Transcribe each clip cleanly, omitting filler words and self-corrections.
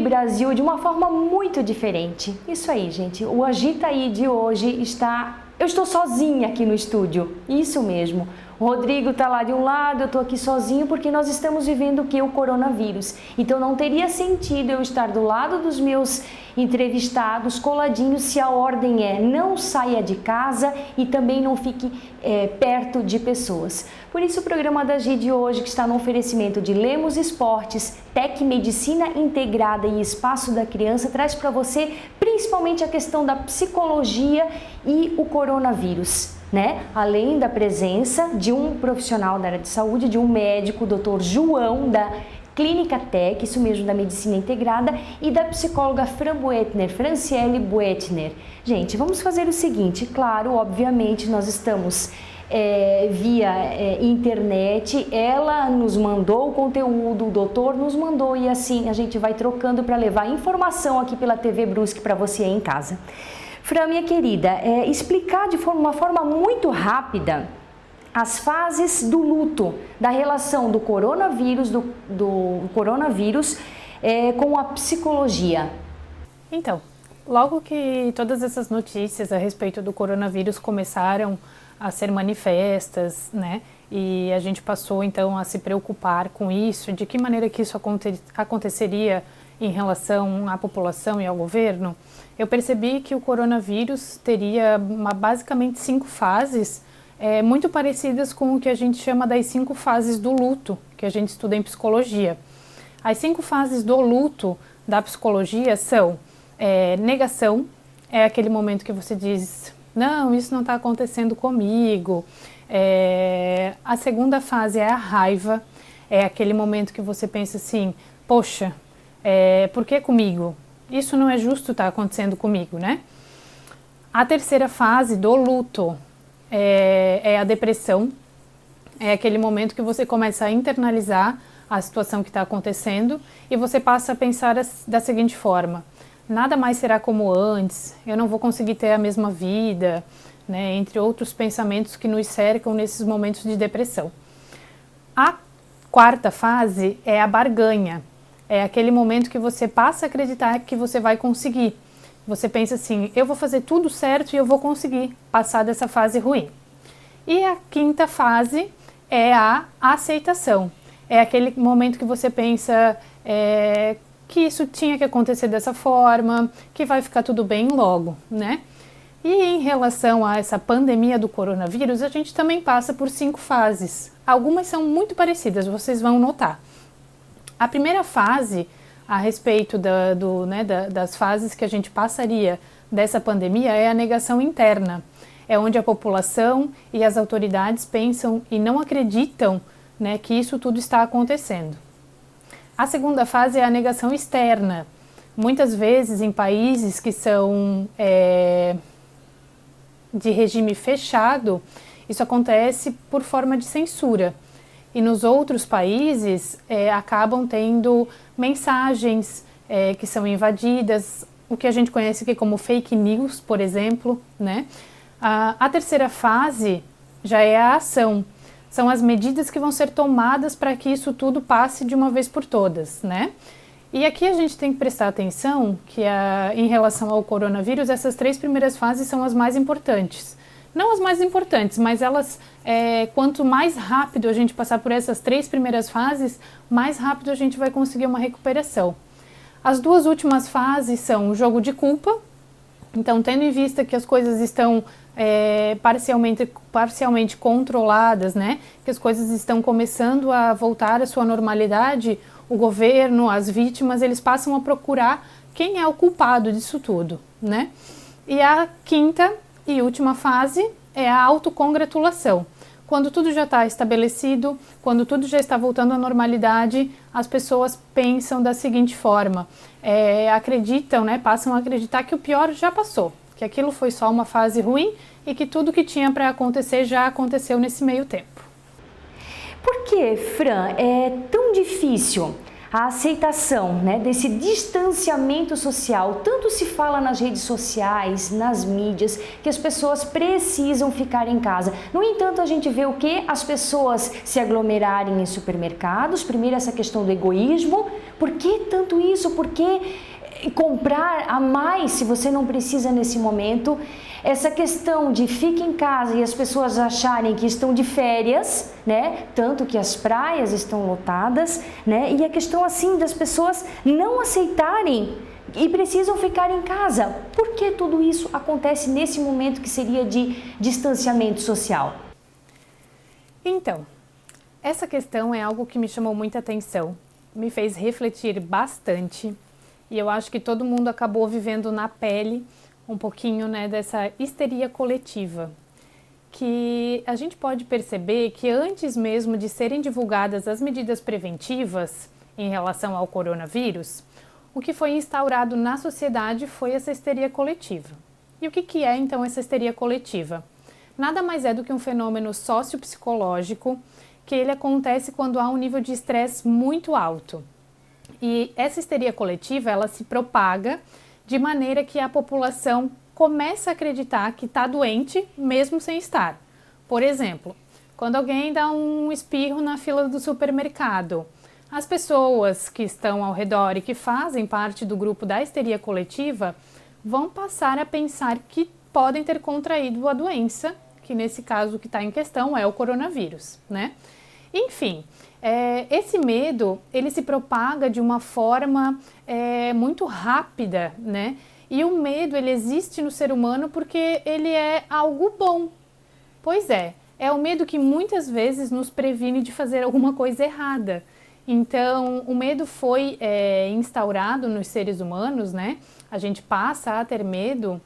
Brasil de uma forma muito diferente. Isso aí, gente. O Agita aí de hoje está... Eu estou sozinha aqui no estúdio. Isso mesmo. O Rodrigo está lá de um lado, eu estou aqui sozinho porque nós estamos vivendo o que? O coronavírus. Então não teria sentido eu estar do lado dos meus entrevistados coladinhos se a ordem é não saia de casa e também não fique perto de pessoas. Por isso o programa da G de hoje, que está no oferecimento de Lemos Esportes, Tec Medicina Integrada e Espaço da Criança, traz para você principalmente a questão da psicologia e o coronavírus. Além da presença de um profissional da área de saúde, de um médico, o Dr. João, da Clínica Tec, isso mesmo, da Medicina Integrada, e da psicóloga Franciele Buetner. Gente, vamos fazer o seguinte, claro, obviamente, nós estamos via internet, ela nos mandou o conteúdo, o doutor nos mandou e assim a gente vai trocando para levar informação aqui pela TV Brusque para você aí em casa. Fran, minha querida, explicar de uma forma muito rápida as fases do luto, da relação do coronavírus, com a psicologia. Então, logo que todas essas notícias a respeito do coronavírus começaram a ser manifestas, e a gente passou então a se preocupar com isso, de que maneira que isso aconteceria em relação à população e ao governo, eu percebi que o coronavírus teria basicamente 5 fases, muito parecidas com o que a gente chama das 5 fases do luto, que a gente estuda em psicologia. As 5 fases do luto da psicologia são negação, é aquele momento que você diz, não, isso não está acontecendo comigo. A segunda fase é a raiva, é aquele momento que você pensa assim, poxa, por que comigo? Isso não é justo estar acontecendo comigo, A terceira fase do luto é a depressão, é aquele momento que você começa a internalizar a situação que está acontecendo e você passa a pensar da seguinte forma, nada mais será como antes, eu não vou conseguir ter a mesma vida, entre outros pensamentos que nos cercam nesses momentos de depressão. A quarta fase é a barganha, é aquele momento que você passa a acreditar que você vai conseguir. Você pensa assim, eu vou fazer tudo certo e eu vou conseguir passar dessa fase ruim. E a quinta fase é a aceitação. É aquele momento que você pensa que isso tinha que acontecer dessa forma, que vai ficar tudo bem logo, E em relação a essa pandemia do coronavírus, a gente também passa por 5 fases. Algumas são muito parecidas, vocês vão notar. A primeira fase, a respeito das fases que a gente passaria dessa pandemia, é a negação interna. É onde a população e as autoridades pensam e não acreditam que isso tudo está acontecendo. A segunda fase é a negação externa. Muitas vezes em países que são de regime fechado, isso acontece por forma de censura. E nos outros países acabam tendo mensagens que são invadidas, o que a gente conhece aqui como fake news, por exemplo, A terceira fase já é a ação, são as medidas que vão ser tomadas para que isso tudo passe de uma vez por todas, E aqui a gente tem que prestar atenção que em relação ao coronavírus, essas 3 primeiras fases são as mais importantes. Não as mais importantes, mas elas, quanto mais rápido a gente passar por essas 3 primeiras fases, mais rápido a gente vai conseguir uma recuperação. As 2 últimas fases são o jogo de culpa, então tendo em vista que as coisas estão parcialmente controladas, que as coisas estão começando a voltar à sua normalidade, o governo, as vítimas, eles passam a procurar quem é o culpado disso tudo, E a quinta e última fase é a autocongratulação. Quando tudo já está estabelecido, quando tudo já está voltando à normalidade, as pessoas pensam da seguinte forma, acreditam, passam a acreditar que o pior já passou, que aquilo foi só uma fase ruim e que tudo que tinha para acontecer já aconteceu nesse meio tempo. Por que, Fran, é tão difícil a aceitação desse distanciamento social? Tanto se fala nas redes sociais, nas mídias, que as pessoas precisam ficar em casa. No entanto, a gente vê o quê? As pessoas se aglomerarem em supermercados. Primeiro, essa questão do egoísmo, Por que tanto isso? Por que comprar a mais se você não precisa nesse momento? Essa questão de fica em casa e as pessoas acharem que estão de férias, né? Tanto que as praias estão lotadas, né? E a questão assim das pessoas não aceitarem e precisam ficar em casa. Por que tudo isso acontece nesse momento que seria de distanciamento social? Então, essa questão é algo que me chamou muita atenção, me fez refletir bastante e eu acho que todo mundo acabou vivendo na pele um pouquinho, né, dessa histeria coletiva, que a gente pode perceber que antes mesmo de serem divulgadas as medidas preventivas em relação ao coronavírus, o que foi instaurado na sociedade foi essa histeria coletiva. E o que é então essa histeria coletiva? Nada mais é do que um fenômeno sociopsicológico que ele acontece quando há um nível de estresse muito alto. E essa histeria coletiva, ela se propaga de maneira que a população começa a acreditar que está doente mesmo sem estar. Por exemplo, quando alguém dá um espirro na fila do supermercado, as pessoas que estão ao redor e que fazem parte do grupo da histeria coletiva vão passar a pensar que podem ter contraído a doença, que nesse caso que está em questão é o coronavírus, né? Enfim, esse medo, ele se propaga de uma forma muito rápida, né? E o medo, ele existe no ser humano porque ele é algo bom. Pois é o medo que muitas vezes nos previne de fazer alguma coisa errada. Então, o medo foi instaurado nos seres humanos, né? A gente passa a ter medo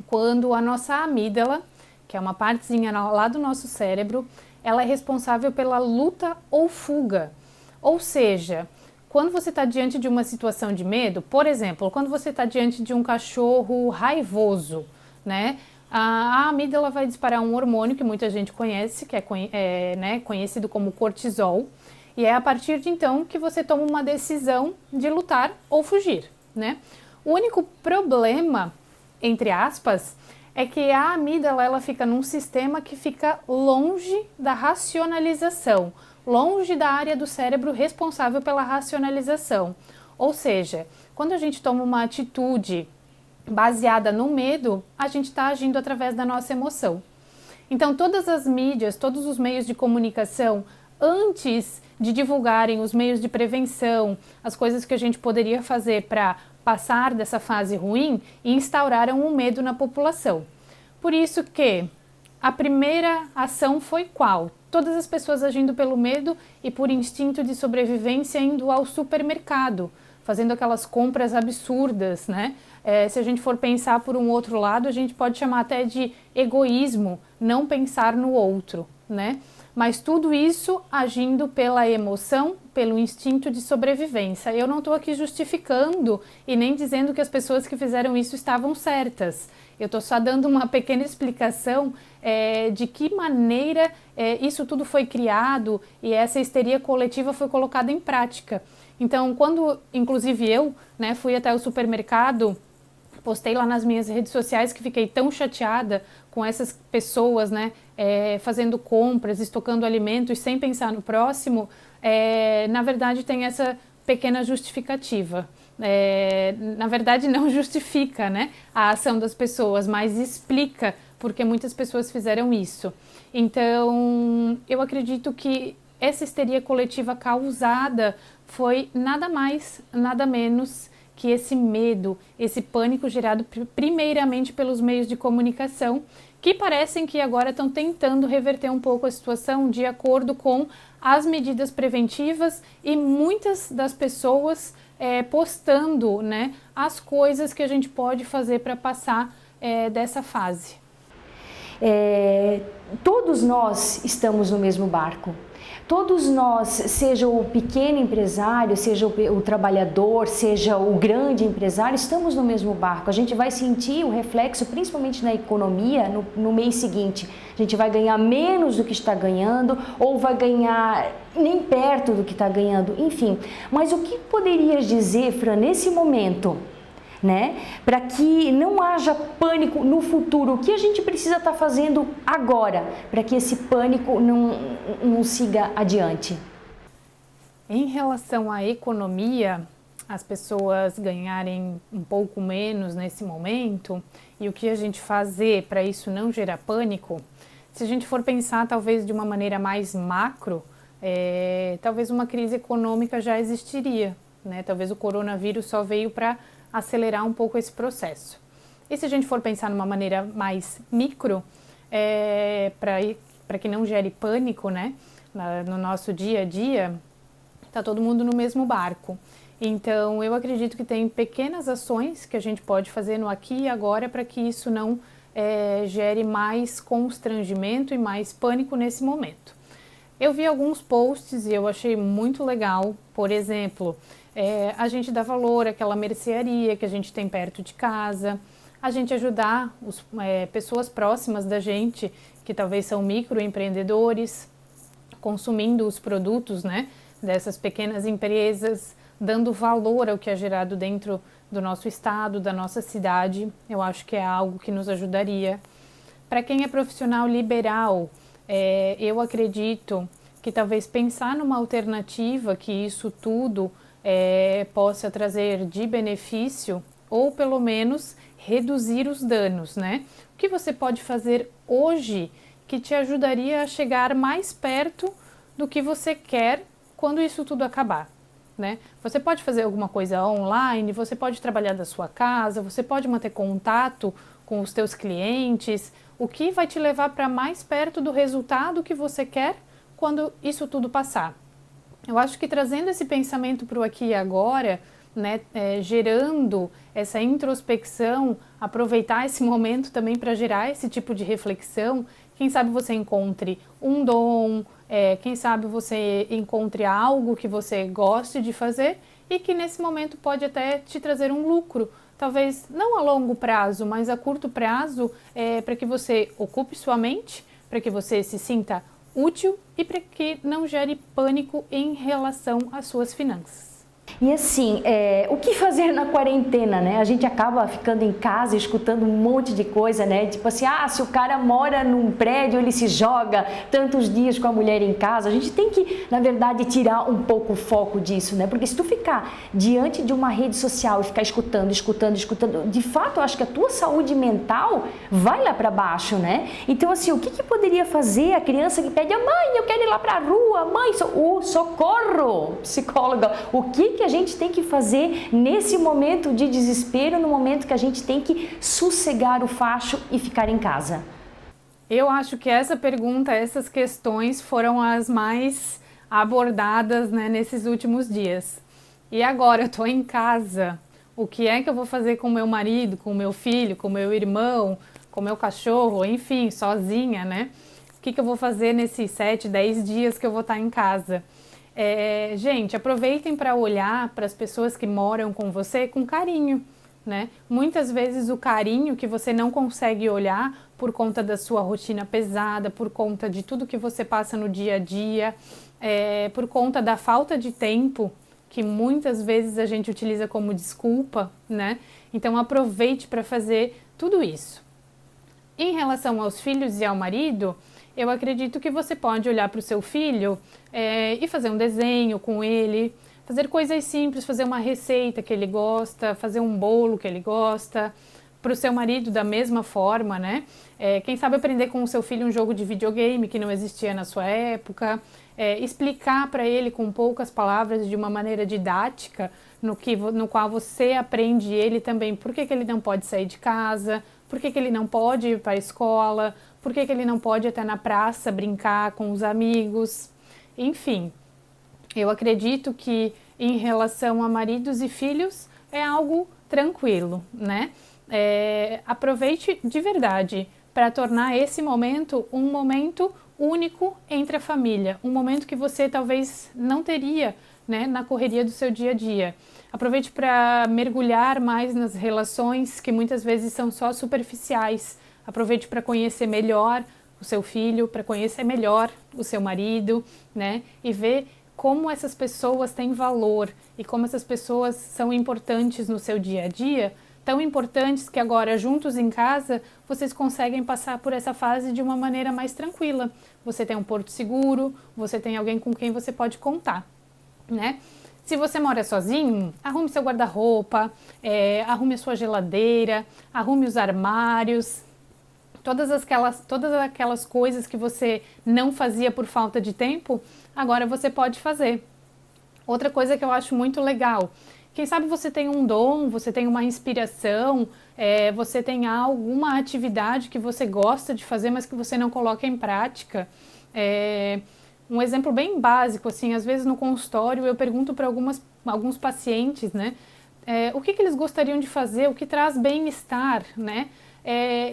quando a nossa amígdala, que é uma partezinha lá do nosso cérebro, ela é responsável pela luta ou fuga. Ou seja, quando você está diante de uma situação de medo, por exemplo, quando você está diante de um cachorro raivoso, né? A amígdala vai disparar um hormônio que muita gente conhece, que é conhecido como cortisol, e é a partir de então que você toma uma decisão de lutar ou fugir, né? O único problema, entre aspas, é que a amígdala ela fica num sistema que fica longe da racionalização, longe da área do cérebro responsável pela racionalização. Ou seja, quando a gente toma uma atitude baseada no medo, a gente está agindo através da nossa emoção. Então, todas as mídias, todos os meios de comunicação, antes de divulgarem os meios de prevenção, as coisas que a gente poderia fazer para passar dessa fase ruim, instauraram um medo na população. Por isso que a primeira ação foi qual? Todas as pessoas agindo pelo medo e por instinto de sobrevivência indo ao supermercado, fazendo aquelas compras absurdas, né? Se a gente for pensar por um outro lado, a gente pode chamar até de egoísmo, não pensar no outro, né? Mas tudo isso agindo pela emoção, pelo instinto de sobrevivência. Eu não estou aqui justificando e nem dizendo que as pessoas que fizeram isso estavam certas. Eu estou só dando uma pequena explicação de que maneira isso tudo foi criado e essa histeria coletiva foi colocada em prática. Então, quando, inclusive eu, né, fui até o supermercado, postei lá nas minhas redes sociais que fiquei tão chateada com essas pessoas, né, fazendo compras, estocando alimentos sem pensar no próximo, na verdade tem essa pequena justificativa. Na verdade não justifica, né, a ação das pessoas, mas explica porque muitas pessoas fizeram isso. Então, eu acredito que essa histeria coletiva causada foi nada mais, nada menos que esse medo, esse pânico gerado primeiramente pelos meios de comunicação, que parecem que agora estão tentando reverter um pouco a situação de acordo com as medidas preventivas e muitas das pessoas postando, né, as coisas que a gente pode fazer para passar dessa fase. Todos nós estamos no mesmo barco. Todos nós, seja o pequeno empresário, seja o trabalhador, seja o grande empresário, estamos no mesmo barco. A gente vai sentir o reflexo, principalmente na economia, no mês seguinte. A gente vai ganhar menos do que está ganhando ou vai ganhar nem perto do que está ganhando, enfim. Mas o que poderias dizer, Fran, nesse momento, né, para que não haja pânico no futuro? O que a gente precisa estar fazendo agora para que esse pânico não siga adiante? Em relação à economia, as pessoas ganharem um pouco menos nesse momento e o que a gente fazer para isso não gerar pânico, se a gente for pensar talvez de uma maneira mais macro, talvez uma crise econômica já existiria, né? Talvez o coronavírus só veio para acelerar um pouco esse processo. E se a gente for pensar numa maneira mais micro, para que não gere pânico, né? No nosso dia a dia, está todo mundo no mesmo barco. Então, eu acredito que tem pequenas ações que a gente pode fazer no aqui e agora para que isso não gere mais constrangimento e mais pânico nesse momento. Eu vi alguns posts e eu achei muito legal, por exemplo, a gente dá valor àquela mercearia que a gente tem perto de casa, a gente ajudar pessoas próximas da gente, que talvez são microempreendedores, consumindo os produtos, né, dessas pequenas empresas, dando valor ao que é gerado dentro do nosso estado, da nossa cidade. Eu acho que é algo que nos ajudaria. Para quem é profissional liberal, eu acredito que talvez pensar numa alternativa que isso tudo possa trazer de benefício, ou pelo menos reduzir os danos, né? O que você pode fazer hoje que te ajudaria a chegar mais perto do que você quer quando isso tudo acabar, né? Você pode fazer alguma coisa online, você pode trabalhar da sua casa, você pode manter contato com os teus clientes, o que vai te levar para mais perto do resultado que você quer quando isso tudo passar. Eu acho que trazendo esse pensamento para o aqui e agora, né, gerando essa introspecção, aproveitar esse momento também para gerar esse tipo de reflexão, quem sabe você encontre um dom, quem sabe você encontre algo que você goste de fazer e que nesse momento pode até te trazer um lucro, talvez não a longo prazo, mas a curto prazo, para que você ocupe sua mente, para que você se sinta útil e para que não gere pânico em relação às suas finanças. E assim, o que fazer na quarentena, né? A gente acaba ficando em casa, escutando um monte de coisa, né? Tipo assim, se o cara mora num prédio, ele se joga tantos dias com a mulher em casa. A gente tem que, na verdade, tirar um pouco o foco disso, né? Porque se tu ficar diante de uma rede social e ficar escutando, de fato, eu acho que a tua saúde mental vai lá para baixo, né? Então, assim, o que poderia fazer a criança que pede, mãe, eu quero ir lá para a rua, mãe, socorro, psicóloga, o que a gente tem que fazer nesse momento de desespero, no momento que a gente tem que sossegar o facho e ficar em casa? Eu acho que essa pergunta, essas questões foram as mais abordadas, né, nesses últimos dias. E agora eu estou em casa, o que é que eu vou fazer com meu marido, com meu filho, com meu irmão, com meu cachorro, enfim, sozinha, né? O que eu vou fazer nesses 7, 10 dias que eu vou estar em casa? Gente, aproveitem para olhar para as pessoas que moram com você com carinho, né? Muitas vezes o carinho que você não consegue olhar por conta da sua rotina pesada, por conta de tudo que você passa no dia a dia, por conta da falta de tempo que muitas vezes a gente utiliza como desculpa, né? Então aproveite para fazer tudo isso. Em relação aos filhos e ao marido, eu acredito que você pode olhar para o seu filho e fazer um desenho com ele, fazer coisas simples, fazer uma receita que ele gosta, fazer um bolo que ele gosta. Para o seu marido, da mesma forma, né? Quem sabe aprender com o seu filho um jogo de videogame que não existia na sua época, explicar para ele com poucas palavras, de uma maneira didática, no qual você aprende ele também por que ele não pode sair de casa, por que ele não pode ir para a escola, por que ele não pode ir até na praça brincar com os amigos. Enfim, eu acredito que em relação a maridos e filhos é algo tranquilo, né? Aproveite de verdade para tornar esse momento um momento único entre a família, um momento que você talvez não teria, né, na correria do seu dia a dia. Aproveite para mergulhar mais nas relações que muitas vezes são só superficiais. Aproveite para conhecer melhor o seu filho, para conhecer melhor o seu marido, né? E ver como essas pessoas têm valor e como essas pessoas são importantes no seu dia a dia, tão importantes que agora, juntos em casa, vocês conseguem passar por essa fase de uma maneira mais tranquila. Você tem um porto seguro, você tem alguém com quem você pode contar. né? Se você mora sozinho, arrume seu guarda-roupa, arrume a sua geladeira, arrume os armários, todas aquelas coisas que você não fazia por falta de tempo, agora você pode fazer. Outra coisa que eu acho muito legal, quem sabe você tem um dom, você tem uma inspiração, você tem alguma atividade que você gosta de fazer, mas que você não coloca em prática. Um exemplo bem básico, assim, às vezes no consultório eu pergunto para alguns pacientes, né, o que eles gostariam de fazer, o que traz bem-estar, né?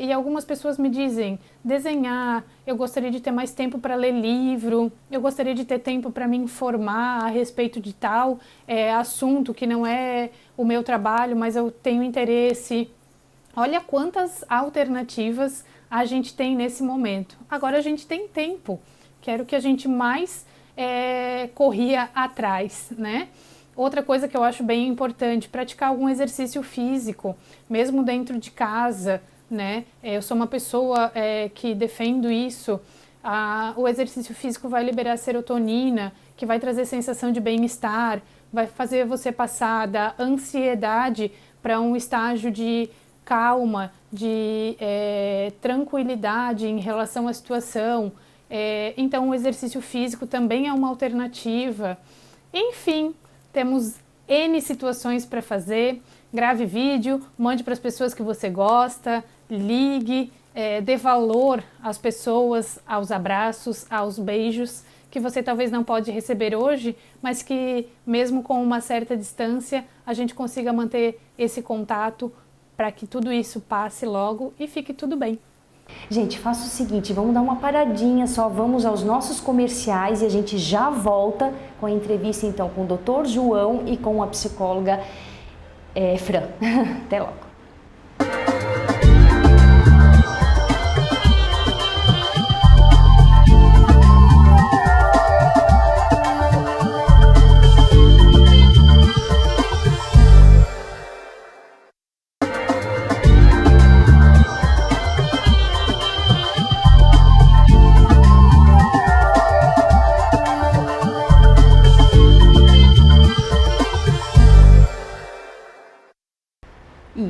E algumas pessoas me dizem, desenhar, eu gostaria de ter mais tempo para ler livro, eu gostaria de ter tempo para me informar a respeito de tal assunto que não é o meu trabalho, mas eu tenho interesse. Olha quantas alternativas a gente tem nesse momento. Agora a gente tem tempo, que era o que a gente mais corria atrás, né? Outra coisa que eu acho bem importante, praticar algum exercício físico, mesmo dentro de casa, né? Eu sou uma pessoa que defendo isso. O exercício físico vai liberar serotonina, que vai trazer sensação de bem-estar, vai fazer você passar da ansiedade para um estágio de calma, de tranquilidade em relação à situação. Então o exercício físico também é uma alternativa. Enfim, temos N situações para fazer. Grave vídeo, mande para as pessoas que você gosta, ligue, dê valor às pessoas, aos abraços, aos beijos, que você talvez não pode receber hoje, mas que mesmo com uma certa distância, a gente consiga manter esse contato para que tudo isso passe logo e fique tudo bem. Gente, faça o seguinte, vamos dar uma paradinha só, vamos aos nossos comerciais e a gente já volta com a entrevista então com o Dr. João e com a psicóloga Fran. Até logo.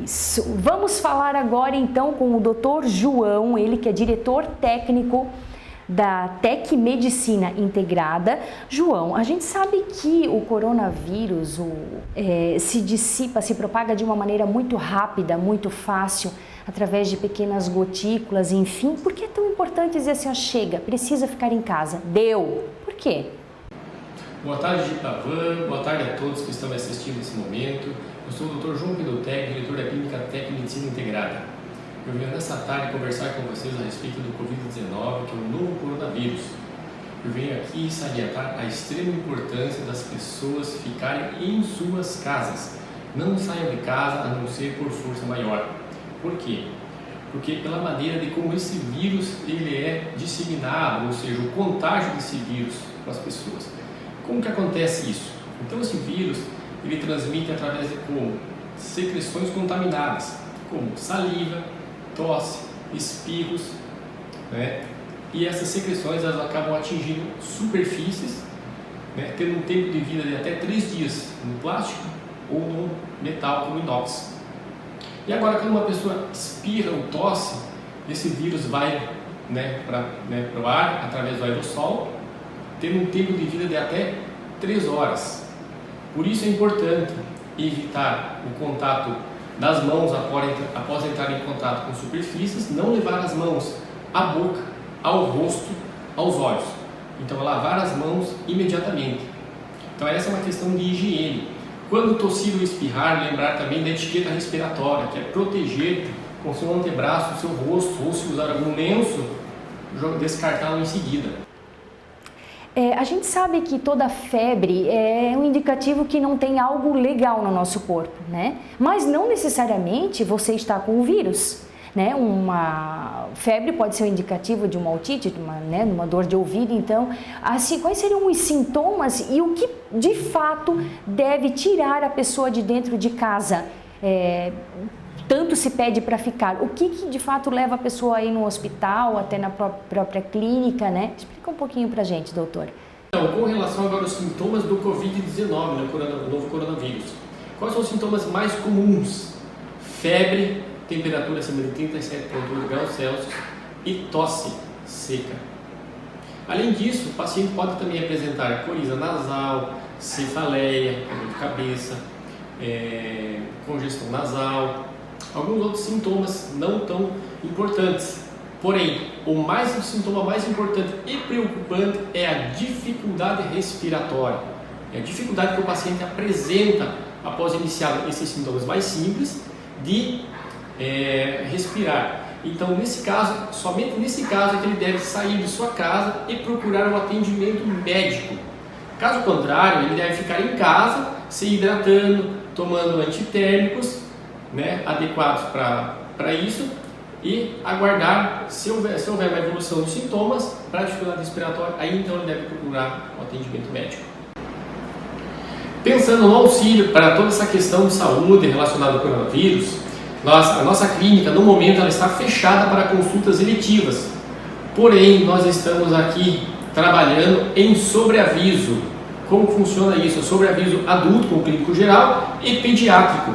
Isso. Vamos falar agora então com o Dr. João, ele que é diretor técnico da Tec Medicina Integrada. João, a gente sabe que o coronavírus se dissipa, se propaga de uma maneira muito rápida, muito fácil, através de pequenas gotículas, enfim. Por que é tão importante dizer assim, ó, chega, precisa ficar em casa? Deu. Por quê? Boa tarde, Gipavan. Boa tarde a todos que estão me assistindo nesse momento. Eu sou o Dr. João Pidotec, diretor da Clínica Tec Medicina Integrada. Eu venho nessa tarde conversar com vocês a respeito do Covid-19, que é o novo coronavírus. Eu venho aqui salientar a extrema importância das pessoas ficarem em suas casas. Não saiam de casa a não ser por força maior. Por quê? Porque pela maneira de como esse vírus ele é disseminado, ou seja, o contágio desse vírus para as pessoas. Como que acontece isso? Então esse vírus ele transmite através de como? Secreções contaminadas, como saliva, tosse, espirros, né? E essas secreções elas acabam atingindo superfícies, né? Tendo um tempo de vida de até 3 dias no plástico ou no metal como inox. E agora quando uma pessoa espirra ou tosse, esse vírus vai, né, para o ar através do aerossol, tendo um tempo de vida de até 3 horas. Por isso é importante evitar o contato das mãos após entrar em contato com superfícies, não levar as mãos à boca, ao rosto, aos olhos. Então, lavar as mãos imediatamente. Então, essa é uma questão de higiene. Quando tossir ou espirrar, lembrar também da etiqueta respiratória, que é proteger com seu antebraço o seu rosto, ou se usar algum lenço, descartá-lo em seguida. A gente sabe que toda febre é um indicativo que não tem algo legal no nosso corpo, né? Mas não necessariamente você está com o vírus, né? Uma febre pode ser um indicativo de uma otite, de uma dor de ouvido. Então, assim, quais seriam os sintomas e o que de fato deve tirar a pessoa de dentro de casa? Tanto se pede para ficar. O que de fato leva a pessoa a ir no hospital, até na própria clínica, né? Explica um pouquinho para a gente, doutor. Então, com relação agora aos sintomas do Covid-19, né, o novo coronavírus. Quais são os sintomas mais comuns? Febre, temperatura acima de 37,8 graus Celsius e tosse seca. Além disso, o paciente pode também apresentar coriza nasal, cefaleia, dor de cabeça, congestão nasal, alguns outros sintomas não tão importantes. Porém, o sintoma mais importante e preocupante é a dificuldade respiratória. É a dificuldade que o paciente apresenta após iniciar esses sintomas mais simples de respirar. Então, nesse caso, somente nesse caso é que ele deve sair de sua casa e procurar um atendimento médico. Caso contrário, ele deve ficar em casa, se hidratando, tomando antitérmicos, né, adequados para isso, e aguardar, se houver uma evolução dos sintomas para a dificuldade respiratória, aí então ele deve procurar o atendimento médico. Pensando no auxílio para toda essa questão de saúde relacionada ao coronavírus, a nossa clínica, no momento, ela está fechada para consultas eletivas. Porém, nós estamos aqui trabalhando em sobreaviso. Como funciona isso? Sobreaviso adulto, com clínico geral, e pediátrico.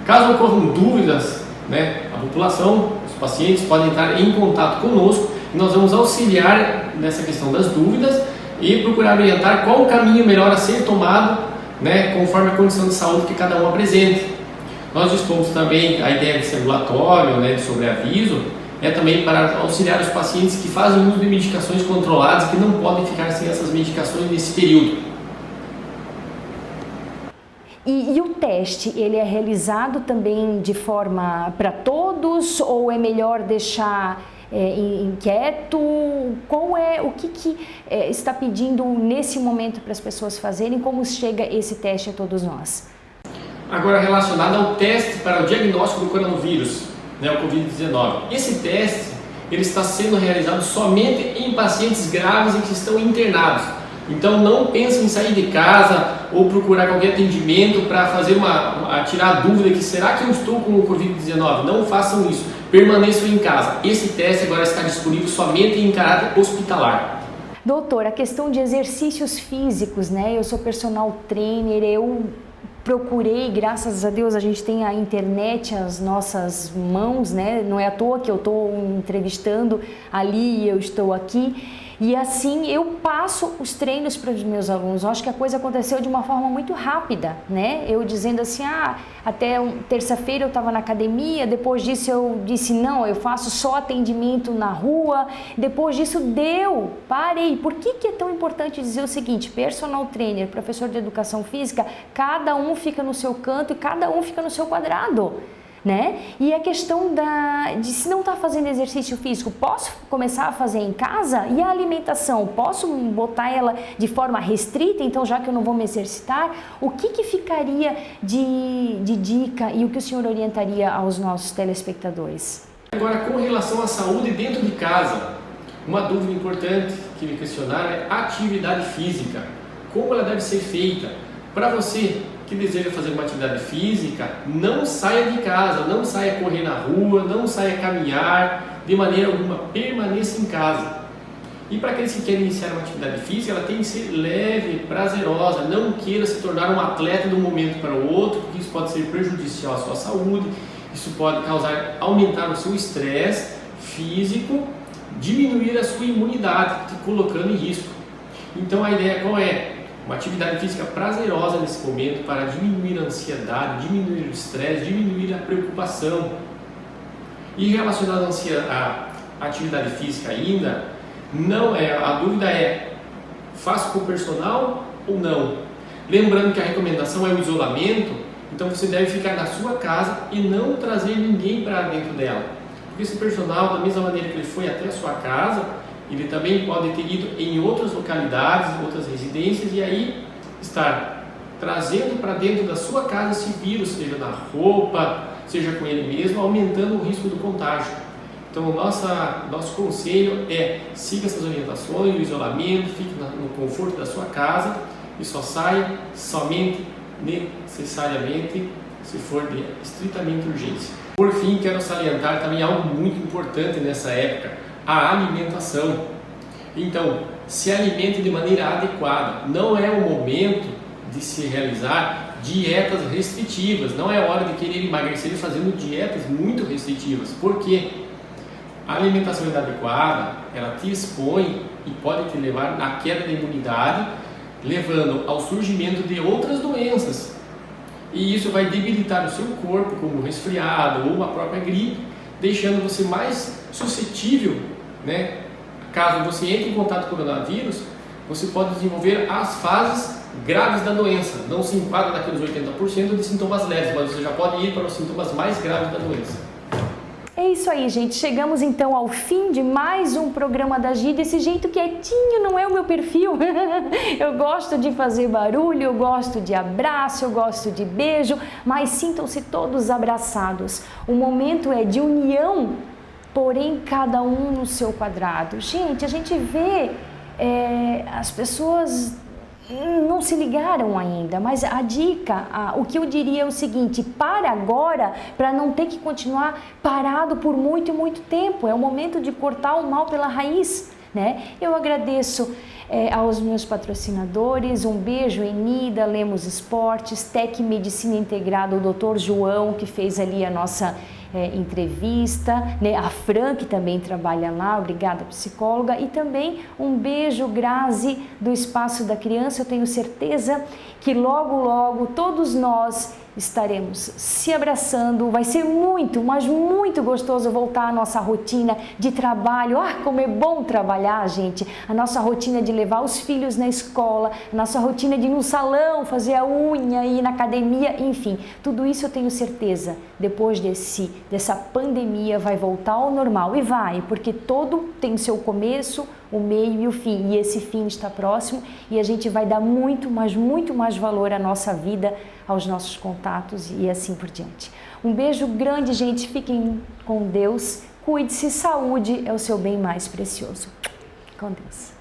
Caso ocorram dúvidas, né, a população, os pacientes podem entrar em contato conosco e nós vamos auxiliar nessa questão das dúvidas e procurar orientar qual o caminho melhor a ser tomado, né, conforme a condição de saúde que cada um apresenta. Nós dispomos também a ideia desse ambulatório, né, de sobreaviso, também para auxiliar os pacientes que fazem uso de medicações controladas e que não podem ficar sem essas medicações nesse período. E o teste, ele é realizado também de forma para todos ou é melhor deixar inquieto? O que está pedindo nesse momento para as pessoas fazerem? Como chega esse teste a todos nós? Agora, relacionado ao teste para o diagnóstico do coronavírus, né, o Covid-19. Esse teste ele está sendo realizado somente em pacientes graves e que estão internados. Então, não pensem em sair de casa ou procurar qualquer atendimento para fazer tirar a dúvida que será que eu estou com o Covid-19? Não façam isso. Permaneçam em casa. Esse teste agora está disponível somente em caráter hospitalar. Doutor, a questão de exercícios físicos, né? Eu sou personal trainer, eu procurei, graças a Deus a gente tem a internet às nossas mãos, né? Não é à toa que eu estou entrevistando ali e eu estou aqui. E assim eu passo os treinos para os meus alunos. Eu acho que a coisa aconteceu de uma forma muito rápida, né? Eu dizendo assim, até terça-feira eu estava na academia, depois disso eu disse, não, eu faço só atendimento na rua, depois disso parei. Por que é tão importante dizer o seguinte, personal trainer, professor de educação física, cada um fica no seu canto e cada um fica no seu quadrado, né? E a questão de se não está fazendo exercício físico, posso começar a fazer em casa? E a alimentação, posso botar ela de forma restrita, então já que eu não vou me exercitar? O que ficaria de dica e o que o senhor orientaria aos nossos telespectadores? Agora, com relação à saúde dentro de casa, uma dúvida importante que me questionaram é a atividade física. Como ela deve ser feita? Para você que deseja fazer uma atividade física, não saia de casa, não saia correr na rua, não saia caminhar, de maneira alguma, permaneça em casa. E para aqueles que querem iniciar uma atividade física, ela tem que ser leve, prazerosa, não queira se tornar um atleta de um momento para o outro, porque isso pode ser prejudicial à sua saúde, isso pode aumentar o seu estresse físico, diminuir a sua imunidade, te colocando em risco. Então a ideia qual é? Uma atividade física prazerosa nesse momento para diminuir a ansiedade, diminuir o estresse, diminuir a preocupação. E relacionado à atividade física ainda, a dúvida é, faço com o personal ou não? Lembrando que a recomendação é o isolamento, então você deve ficar na sua casa e não trazer ninguém para dentro dela. Porque esse personal, da mesma maneira que ele foi até a sua casa, ele também pode ter ido em outras localidades, em outras residências, e aí estar trazendo para dentro da sua casa esse vírus, seja na roupa, seja com ele mesmo, aumentando o risco do contágio. Então, nosso conselho é siga essas orientações, o isolamento, fique no conforto da sua casa e só saia somente necessariamente se for de estritamente urgência. Por fim, quero salientar também algo muito importante nessa época, a alimentação. Então, se alimente de maneira adequada. Não é o momento de se realizar dietas restritivas, não é hora de querer emagrecer fazendo dietas muito restritivas. Por quê? A alimentação inadequada, ela te expõe e pode te levar à queda da imunidade, levando ao surgimento de outras doenças. E isso vai debilitar o seu corpo, como resfriado ou uma própria gripe, deixando você mais suscetível, né? Caso você entre em contato com o coronavírus, você pode desenvolver as fases graves da doença. Não se enquadra naqueles 80% de sintomas leves, mas você já pode ir para os sintomas mais graves da doença. É isso aí, gente. Chegamos então ao fim de mais um programa da Gi. Desse jeito quietinho, não é o meu perfil. Eu gosto de fazer barulho, eu gosto de abraço, eu gosto de beijo, mas sintam-se todos abraçados. O momento é de união, porém cada um no seu quadrado. Gente, a gente vê as pessoas não se ligaram ainda, mas a dica, o que eu diria é o seguinte: para agora, para não ter que continuar parado por muito e muito tempo. É o momento de cortar o mal pela raiz, né? Eu agradeço aos meus patrocinadores, um beijo Enida, Lemos Esportes, Tec Medicina Integrada, o Dr. João, que fez ali a nossa entrevista, né? A Fran, que também trabalha lá, obrigada psicóloga, e também um beijo Grazi do Espaço da Criança. Eu tenho certeza que logo, logo todos nós estaremos se abraçando. Vai ser muito, mas muito gostoso voltar à nossa rotina de trabalho. Como é bom trabalhar, gente. A nossa rotina de levar os filhos na escola, a nossa rotina de ir no salão, fazer a unha, ir na academia, enfim. Tudo isso eu tenho certeza, depois dessa pandemia vai voltar ao normal. E vai, porque todo tem seu começo, o meio e o fim. E esse fim está próximo e a gente vai dar muito, mas muito mais valor à nossa vida, aos nossos contatos e assim por diante. Um beijo grande, gente. Fiquem com Deus. Cuide-se. Saúde é o seu bem mais precioso. Com Deus.